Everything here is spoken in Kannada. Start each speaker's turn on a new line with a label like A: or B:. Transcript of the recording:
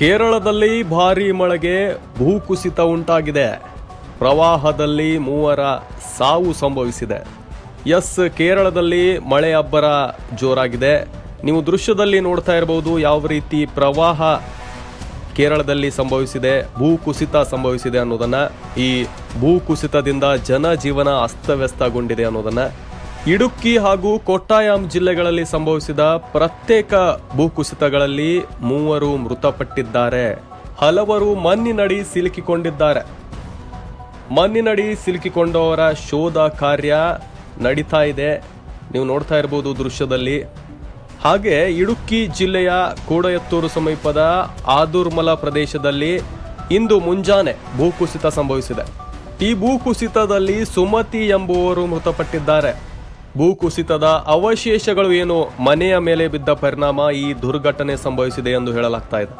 A: ಕೇರಳದಲ್ಲಿ ಭಾರೀ ಮಳೆಗೆ ಭೂಕುಸಿತ ಉಂಟಾಗಿದೆ. ಪ್ರವಾಹದಲ್ಲಿ 3 ಸಾವು ಸಂಭವಿಸಿದೆ. ಕೇರಳದಲ್ಲಿ ಮಳೆ ಅಬ್ಬರ ಜೋರಾಗಿದೆ. ನೀವು ದೃಶ್ಯದಲ್ಲಿ ನೋಡ್ತಾ ಇರಬಹುದು ಯಾವ ರೀತಿ ಪ್ರವಾಹ ಕೇರಳದಲ್ಲಿ ಸಂಭವಿಸಿದೆ, ಭೂಕುಸಿತ ಸಂಭವಿಸಿದೆ ಅನ್ನೋದನ್ನ. ಈ ಭೂಕುಸಿತದಿಂದ ಜನಜೀವನ ಅಸ್ತವ್ಯಸ್ತಗೊಂಡಿದೆ ಅನ್ನೋದನ್ನ. ಇಡುಕ್ಕಿ ಹಾಗೂ ಕೊಟ್ಟಾಯಂ ಜಿಲ್ಲೆಗಳಲ್ಲಿ ಸಂಭವಿಸಿದ ಪ್ರತ್ಯೇಕ ಭೂಕುಸಿತಗಳಲ್ಲಿ 3 ಮೃತಪಟ್ಟಿದ್ದಾರೆ. ಹಲವರು ಮಣ್ಣಿನಡಿ ಸಿಲುಕಿಕೊಂಡಿದ್ದಾರೆ. ಮಣ್ಣಿನಡಿ ಸಿಲುಕಿಕೊಂಡವರ ಶೋಧ ಕಾರ್ಯ ನಡೀತಾ ಇದೆ. ನೀವು ನೋಡ್ತಾ ಇರಬಹುದು ದೃಶ್ಯದಲ್ಲಿ. ಹಾಗೆ ಇಡುಕ್ಕಿ ಜಿಲ್ಲೆಯ ಕೋಡಯತ್ತೂರು ಸಮೀಪದ ಆದುರ್ಮಲ ಪ್ರದೇಶದಲ್ಲಿ ಇಂದು ಮುಂಜಾನೆ ಭೂಕುಸಿತ ಸಂಭವಿಸಿದೆ. ಈ ಭೂಕುಸಿತದಲ್ಲಿ ಸುಮತಿ ಎಂಬುವರು ಮೃತಪಟ್ಟಿದ್ದಾರೆ. ಭೂಕುಸಿತದ ಅವಶೇಷಗಳು ಏನು, ಮನೆಯ ಮೇಲೆ ಬಿದ್ದ ಪರಿಣಾಮ ಈ ದುರ್ಘಟನೆ ಸಂಭವಿಸಿದೆ ಎಂದು ಹೇಳಲಾಗ್ತಾ ಇದೆ.